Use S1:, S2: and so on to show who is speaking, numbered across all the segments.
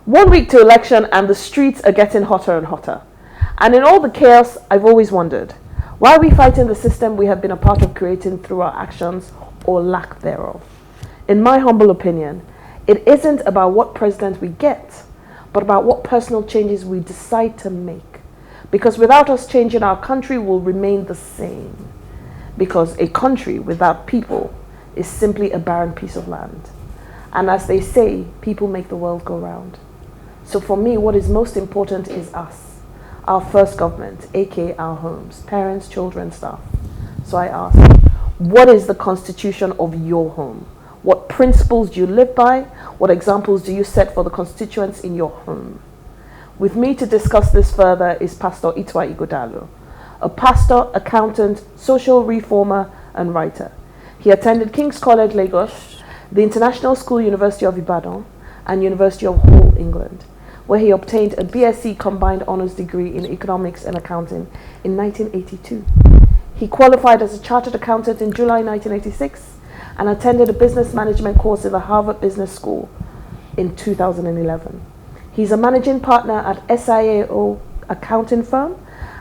S1: 1 week to election and the streets are getting hotter and hotter. And in all the chaos, I've always wondered, why are we fighting the system we have been a part of creating through our actions or lack thereof? In my humble opinion, it isn't about what president we get, but about what personal changes we decide to make. Because without us changing, our country will remain the same. Because a country without people is simply a barren piece of land. And as they say, people make the world go round. So for me, what is most important is us, our first government, aka our homes, parents, children, staff. So I ask, what is the constitution of your home? What principles do you live by? What examples do you set for the constituents in your home? With me to discuss this further is Pastor Ituah Ighodalo, a pastor, accountant, social reformer, and writer. He attended King's College, Lagos, the International School University of Ibadan, and University of Hull, England, where he obtained a BSc Combined Honours degree in Economics and Accounting in 1982. He qualified as a Chartered Accountant in July 1986 and attended a business management course in the Harvard Business School in 2011. He's a managing partner at SIAO accounting firm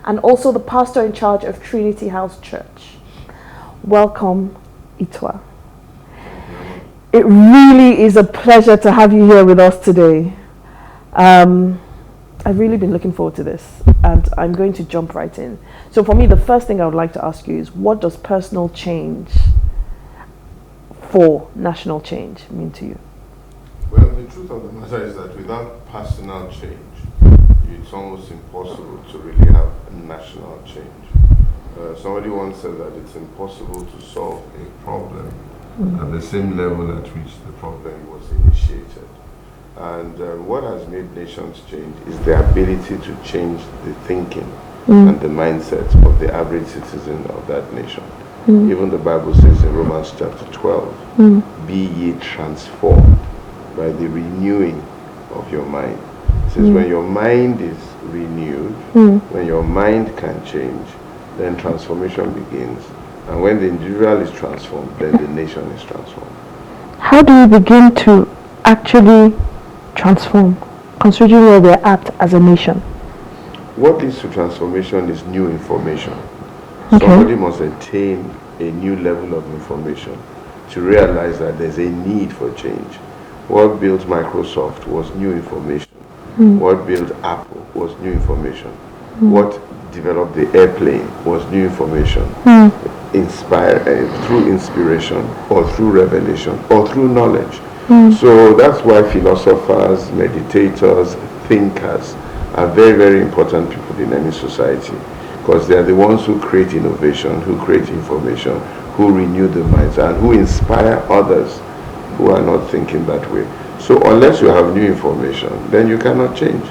S1: and also the pastor in charge of Trinity House Church. Welcome, Ituah. It really is a pleasure to have you here with us today. I've really been looking forward to this, and I'm going to jump right in. So for me, the first thing I would like to ask you is, what does personal change for national change mean to you?
S2: Well, the truth of the matter is that without personal change, it's almost impossible to really have national change. Somebody once said that it's impossible to solve a problem at the same level at which the problem was initiated. And what has made nations change is the ability to change the thinking and the mindset of the average citizen of that nation. Even the Bible says in Romans chapter 12, be ye transformed by the renewing of your mind. It says when your mind is renewed, when your mind can change, then transformation begins. And when the individual is transformed, then the nation is transformed.
S1: How do we begin to actually transform, considering where we're at as a nation?
S2: What leads to transformation is new information.
S1: Okay.
S2: Somebody must attain a new level of information to realize that there's a need for change. What built Microsoft was new information. What built Apple was new information. What developed the airplane was new information. Through inspiration or through revelation or through knowledge. So that's why philosophers, meditators, thinkers are very, very important people in any society, because they are the ones who create innovation, who create information, who renew the minds, and who inspire others who are not thinking that way. So unless you have new information, then you cannot change.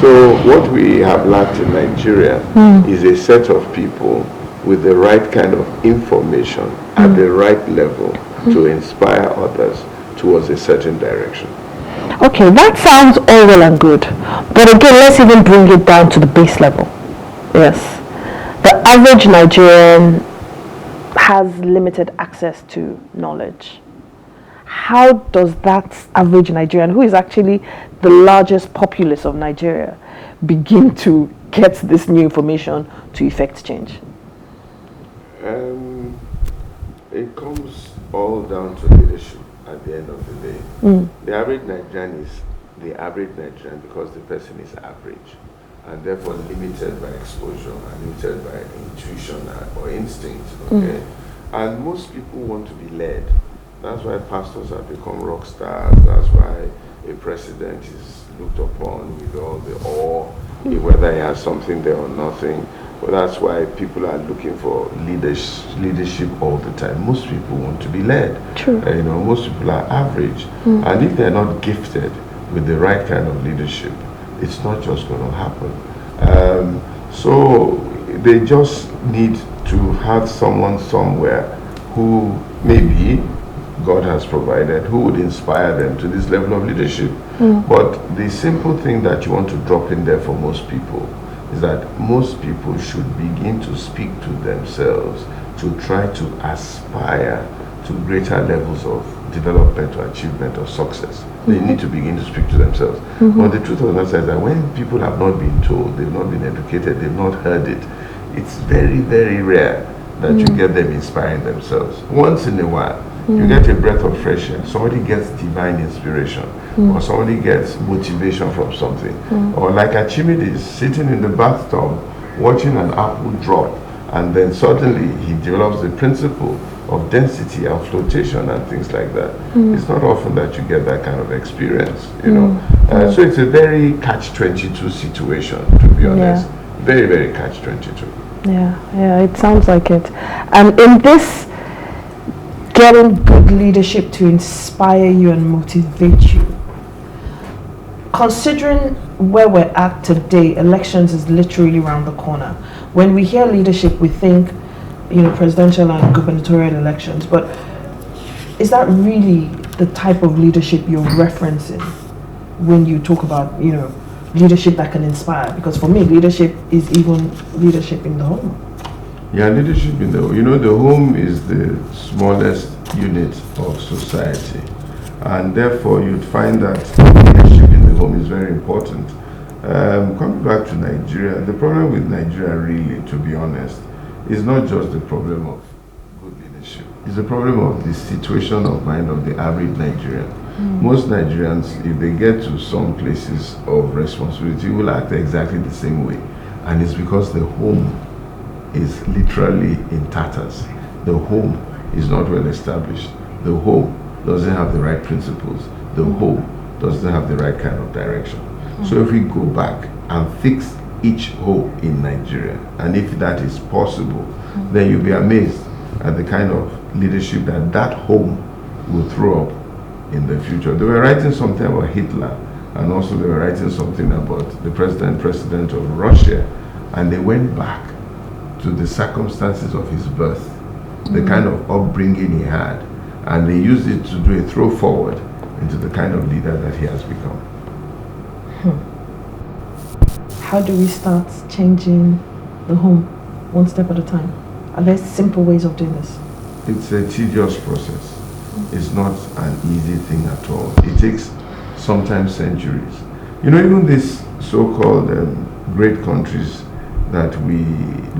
S2: So what we have lacked in Nigeria is a set of people with the right kind of information at the right level to inspire others towards a certain direction.
S1: Okay, that sounds all well and good. But again, let's even bring it down to the base level. Yes. The average Nigerian has limited access to knowledge. How does that average Nigerian, who is actually the largest populace of Nigeria, begin to get this new information to effect change?
S2: It comes all down to leadership at the end of the day. The average Nigerian is the average Nigerian because the person is average and therefore limited by exposure and limited by intuition or instinct. Okay? And most people want to be led. That's why pastors have become rock stars. That's why a president is looked upon with all the awe, whether he has something there or nothing. But that's why people are looking for leadership all the time. Most people want to be led.
S1: True.
S2: Most people are average. And if they're not gifted with the right kind of leadership, it's not just going to happen. So they just need to have someone somewhere who maybe God has provided, who would inspire them to this level of leadership. But the simple thing that you want to drop in there for most people is that most people should begin to speak to themselves to try to aspire to greater levels of development or achievement or success. They need to begin to speak to themselves. But the truth of the matter is that when people have not been told, they've not been educated, they've not heard it, it's very, very rare that you get them inspiring themselves. Once in a while, you get a breath of fresh air, somebody gets divine inspiration, or somebody gets motivation from something. Or like Achimede is sitting in the bathtub, watching an apple drop, and then suddenly he develops the principle of density and flotation and things like that. It's not often that you get that kind of experience, you know. So it's a very catch-22 situation, to be honest. Very, very catch-22.
S1: Yeah, it sounds like it. And in this getting good leadership to inspire you and motivate you, considering where we're at today, elections is literally around the corner. When we hear leadership, we think, presidential and gubernatorial elections, but is that really the type of leadership you're referencing when you talk about, leadership that can inspire? Because for me, leadership is even leadership in the home.
S2: Yeah, leadership in the home. The home is the smallest unit of society, and therefore you'd find that leadership in the home is very important. Coming back to Nigeria, the problem with Nigeria really, to be honest, is not just the problem of good leadership. It's the problem of the situation of mind of the average Nigerian. Most Nigerians, if they get to some places of responsibility, will act exactly the same way. And it's because the home is literally in tatters. The home is not well established. The home doesn't have the right principles. The home doesn't have the right kind of direction. So if we go back and fix each home in Nigeria, and if that is possible, then you'll be amazed at the kind of leadership that home will throw up in the future. They were writing something about Hitler, and also they were writing something about the president of Russia, and they went back to the circumstances of his birth, the kind of upbringing he had, and they used it to do a throw forward into the kind of leader that he has become.
S1: How do we start changing the home one step at a time? Are there simple ways of doing this?
S2: It's a tedious process. It's not an easy thing at all. It takes sometimes centuries. Even these so-called great countries that we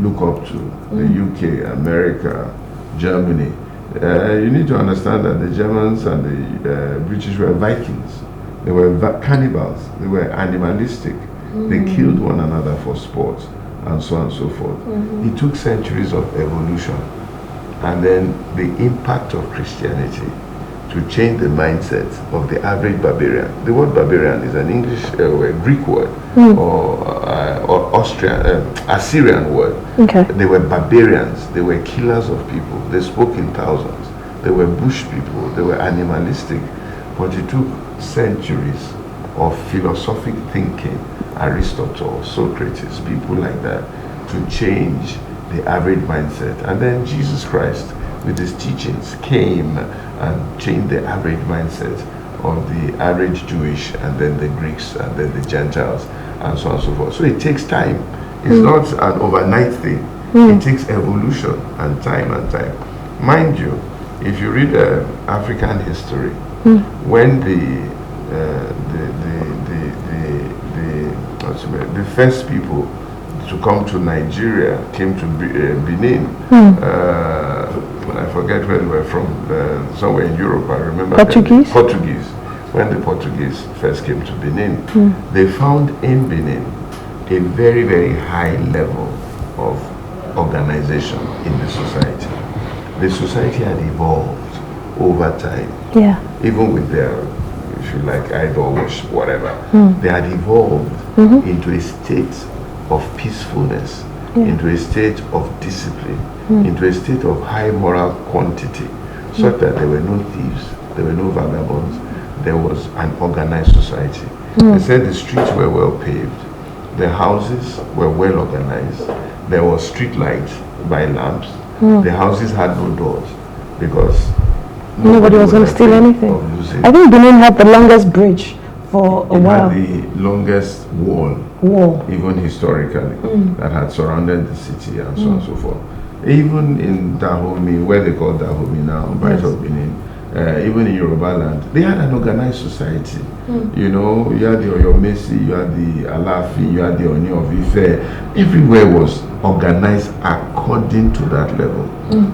S2: look up to, the UK, America, Germany, you need to understand that the Germans and the British were Vikings. They were cannibals. They were animalistic. They killed one another for sport, and so on and so forth. It took centuries of evolution, and then the impact of Christianity to change the mindset of the average barbarian. The word barbarian is an English or Greek word, or Assyrian word.
S1: Okay.
S2: They were barbarians. They were killers of people. They spoke in thousands. They were bush people. They were animalistic. But it took centuries of philosophic thinking, Aristotle, Socrates, people like that, to change the average mindset. And then Jesus Christ, with his teachings, came and changed the average mindset of the average Jewish, and then the Greeks, and then the Gentiles, and so on and so forth. So it takes time. It's not an overnight thing. It takes evolution and time. Mind you, if you read African history, when the first people to come to Nigeria came to Benin. I forget where they were from, somewhere in Europe, I remember. Portuguese. When the Portuguese first came to Benin, they found in Benin a very, very high level of organization in the society. The society had evolved over time. Yeah. Even with their, if you like, idol worship, whatever, they had evolved into a state of peacefulness, into a state of discipline, into a state of high moral quantity, such that there were no thieves, there were no vagabonds, there was an organized society. They said the streets were well paved, the houses were well organized, there was street lights by lamps, the houses had no doors, because
S1: nobody was going to steal anything. I think Benin had the longest bridge for a while.
S2: It had the longest wall, even historically, that had surrounded the city, and so on and so forth. Even in Dahomey, where they call Dahomey now, Bight of Benin, even in Yoruba land, they had an organized society. You know, you had the Oyomesi, you had the Alafi, you had the Oni of Ife. Everywhere was organized according to that level.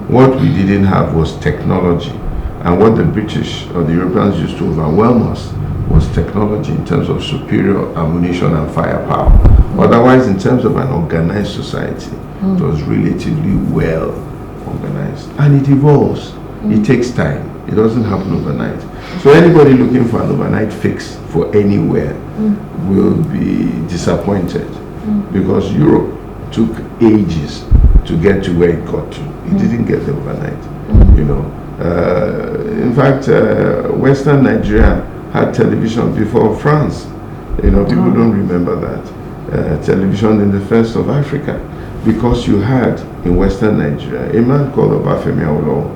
S2: What we didn't have was technology. And what the British or the Europeans used to overwhelm us was technology in terms of superior ammunition and firepower. Otherwise, in terms of an organized society, it was relatively well organized. And it evolves. It takes time. It doesn't happen overnight. So anybody looking for an overnight fix for anywhere will be disappointed, because Europe took ages to get to where it got to. It didn't get there overnight, you know. In fact, Western Nigeria had television before France. You know, people don't remember that. Television in the first of Africa, because you had in Western Nigeria a man called Obafemi Awolowo,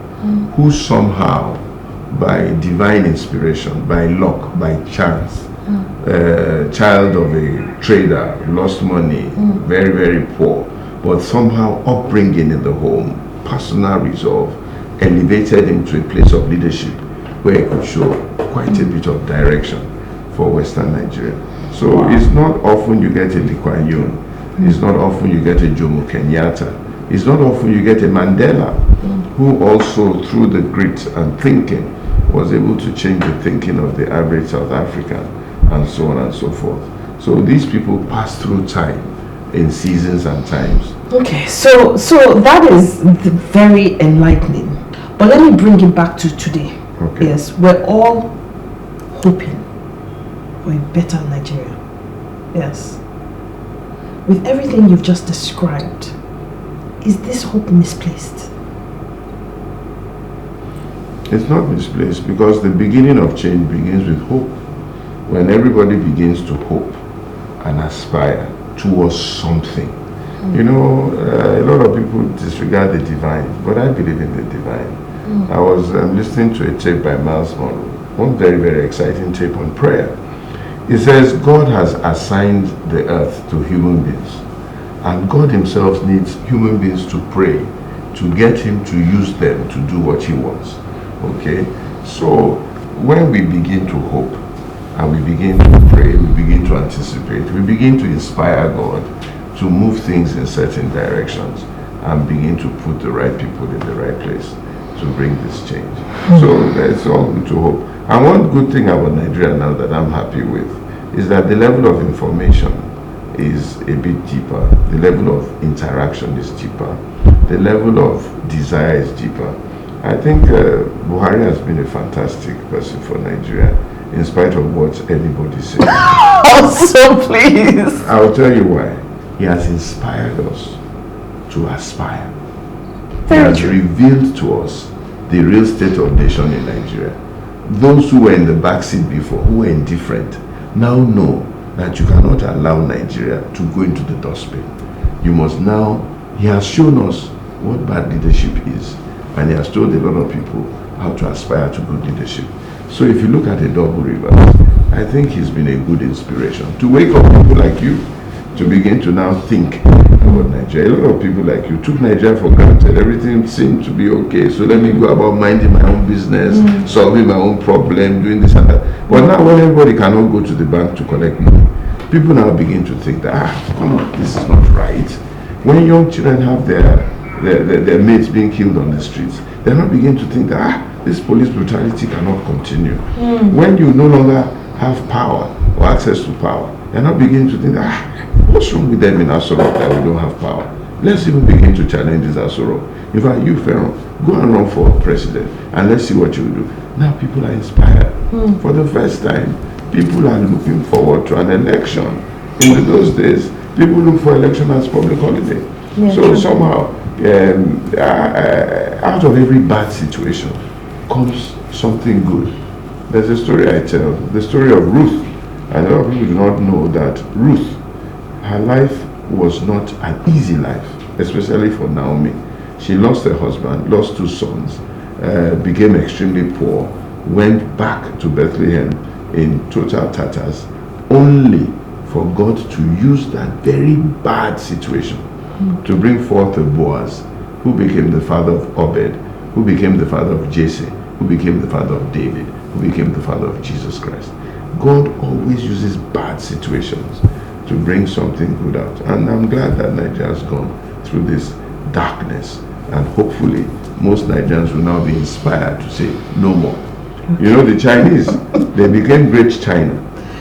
S2: who somehow, by divine inspiration, by luck, by chance, child of a trader, lost money, very, very poor, but somehow upbringing in the home, personal resolve, elevated him to a place of leadership where he could show quite a bit of direction for Western Nigeria. So it's not often you get a Lee Kuan Yew, it's not often you get a Jomo Kenyatta, it's not often you get a Mandela, who also, through the grit and thinking, was able to change the thinking of the average South African, and so on and so forth. So these people pass through time in seasons and times.
S3: Okay, so that is very enlightening. But let me bring it back to today.
S2: Okay.
S3: Yes, we're all hoping for a better Nigeria. Yes. With everything you've just described, is this hope misplaced?
S2: It's not misplaced, because the beginning of change begins with hope. When everybody begins to hope and aspire towards something. You know, a lot of people disregard the divine, but I believe in the divine. I was listening to a tape by Miles Monroe, one very, very exciting tape on prayer. It says God has assigned the earth to human beings, and God himself needs human beings to pray to get him to use them to do what he wants. Okay? So when we begin to hope and we begin to pray, we begin to anticipate, we begin to inspire God to move things in certain directions and begin to put the right people in the right place to bring this change. So it's all good to hope. And one good thing about Nigeria now that I'm happy with is that the level of information is a bit deeper. The level of interaction is deeper. The level of desire is deeper. I think Buhari has been a fantastic person for Nigeria, in spite of what anybody says.
S3: Also, please.
S2: I'll tell you why. He has inspired us to aspire. He has revealed to us the real state of nation in Nigeria. Those who were in the backseat before, who were indifferent, now know that you cannot allow Nigeria to go into the dustbin. You must now, he has shown us what bad leadership is, and he has told a lot of people how to aspire to good leadership. So if you look at the Double Rivers, I think he's been a good inspiration to wake up people like you to begin to now think about Nigeria. A lot of people like you took Nigeria for granted. Everything seemed to be okay. So let me go about minding my own business, solving my own problem, doing this and that. But now when everybody cannot go to the bank to collect money, people now begin to think that, come on, this is not right. When young children have their mates being killed on the streets, they're not beginning to think that, this police brutality cannot continue. When you no longer have power or access to power, they're not beginning to think that, what's wrong with them in Asoro that we don't have power? Let's even begin to challenge this Asoro. In fact, you, Feran, go and run for president and let's see what you will do. Now people are inspired. For the first time, people are looking forward to an election. In those days, people look for election as public holiday. So somehow, out of every bad situation comes something good. There's a story I tell, the story of Ruth. And a lot of people do not know that Ruth, her life was not an easy life, especially for Naomi. She lost her husband, lost 2 sons, became extremely poor, went back to Bethlehem in total tatters, only for God to use that very bad situation to bring forth a Boaz who became the father of Obed, who became the father of Jesse, who became the father of David, who became the father of Jesus Christ. God always uses bad situations to bring something good out. And I'm glad that Nigeria has gone through this darkness. And hopefully, most Nigerians will now be inspired to say, no more. You know, the Chinese, they became great China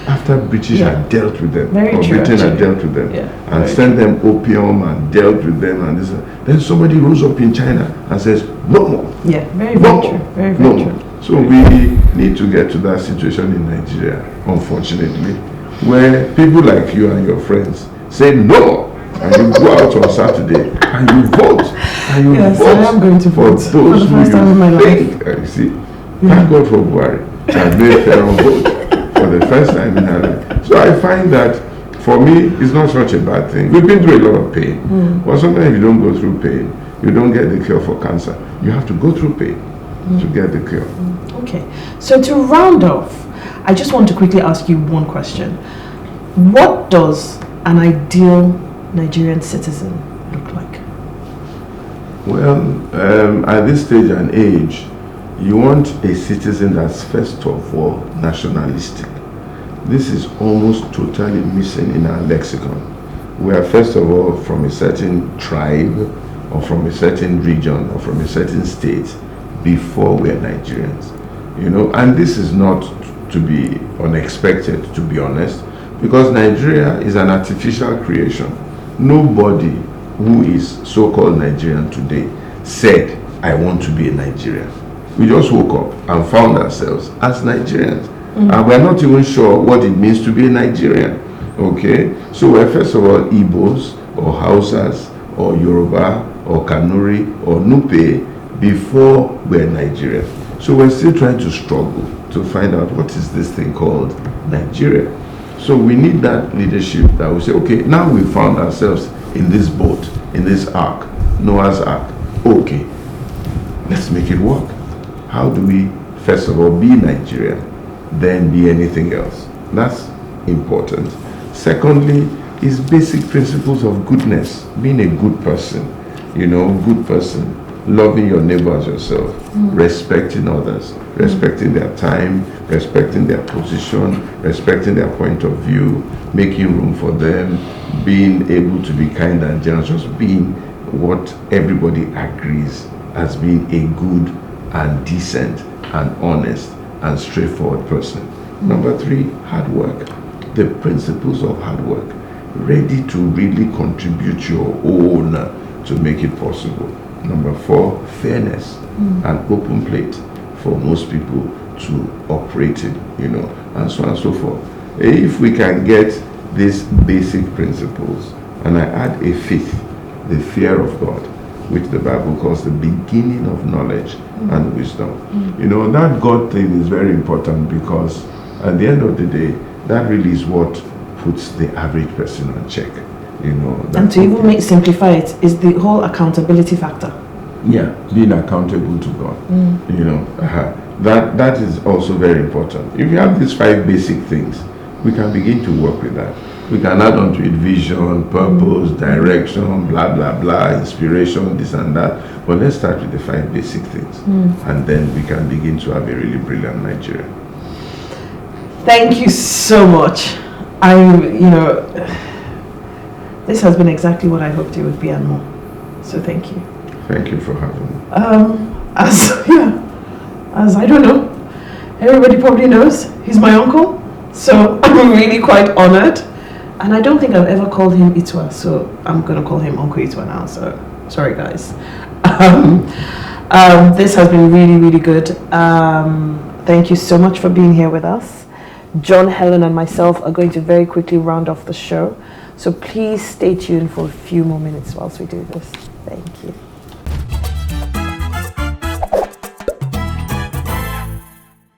S2: after British had dealt with them, Britain had dealt with them, and sent them opium and dealt with them and this. Then somebody rose up in China and says, no more.
S3: Yeah, very true. Very true.
S2: So we need to get to that situation in Nigeria, unfortunately, where people like you and your friends say no, and you go out on Saturday and you vote, and you vote
S3: I am going to
S2: for
S3: vote
S2: those
S3: for the first time in my life.
S2: You see, thank God for Buhari that made Feran vote for the first time in her life. So I find that for me, it's not such a bad thing. We've been through a lot of pain, but sometimes if you don't go through pain, you don't get the cure for cancer. You have to go through pain to get the cure.
S3: Okay, so to round off, I just want to quickly ask you one question. What does an ideal Nigerian citizen look like?
S2: Well, at this stage and age, you want a citizen that's first of all nationalistic. This is almost totally missing in our lexicon. We are first of all from a certain tribe or from a certain region or from a certain state before we are Nigerians. You know, and this is not to be unexpected, to be honest, because Nigeria is an artificial creation. Nobody who is so-called Nigerian today said, I want to be a Nigerian. We just woke up and found ourselves as Nigerians. And we're not even sure what it means to be a Nigerian. Okay? So we're first of all Igbos or Hausas or Yoruba or Kanuri or Nupe before we're Nigerian. So we're still trying to struggle to find out what is this thing called Nigeria. So we need that leadership that will say, okay, now we found ourselves in this boat, in this ark, Noah's Ark. Okay, let's make it work. How do we, first of all, be Nigerian, then be anything else? That's important. Secondly, is basic principles of goodness, being a good person, you know, good person, loving your neighbor as yourself, respecting others, respecting their time, respecting their position, respecting their point of view, making room for them, being able to be kind and generous, just being what everybody agrees as being a good and decent and honest and straightforward person. Number three, hard work. The principles of hard work. Ready to really contribute your own to make it possible. Number four, fairness and open plate for most people to operate it, you know, and so on and so forth. If we can get these basic principles, and I add a fifth, the fear of God, which the Bible calls the beginning of knowledge and wisdom. You know, that God thing is very important because at the end of the day, that really is what puts the average person on check. You know,
S3: and to even simplify it is the whole accountability factor.
S2: Yeah, being accountable to God. You know, that is also very important. If you have these five basic things, we can begin to work with that. We can add on to it vision, purpose, direction, blah, blah, blah, inspiration, this and that. But let's start with the five basic things. And then we can begin to have a really brilliant Nigeria.
S3: Thank you so much. This has been exactly what I hoped it would be and more. So thank you.
S2: Thank you for having me.
S3: As I don't know, everybody probably knows, he's my uncle. So I'm really quite honored. And I don't think I've ever called him Ituah, so I'm going to call him Uncle Ituah now. So sorry, guys. This has been really, really good. Thank you so much for being here with us. John, Helen, and myself are going to very quickly round off the show. So please stay tuned for a few more minutes whilst we do this. Thank you.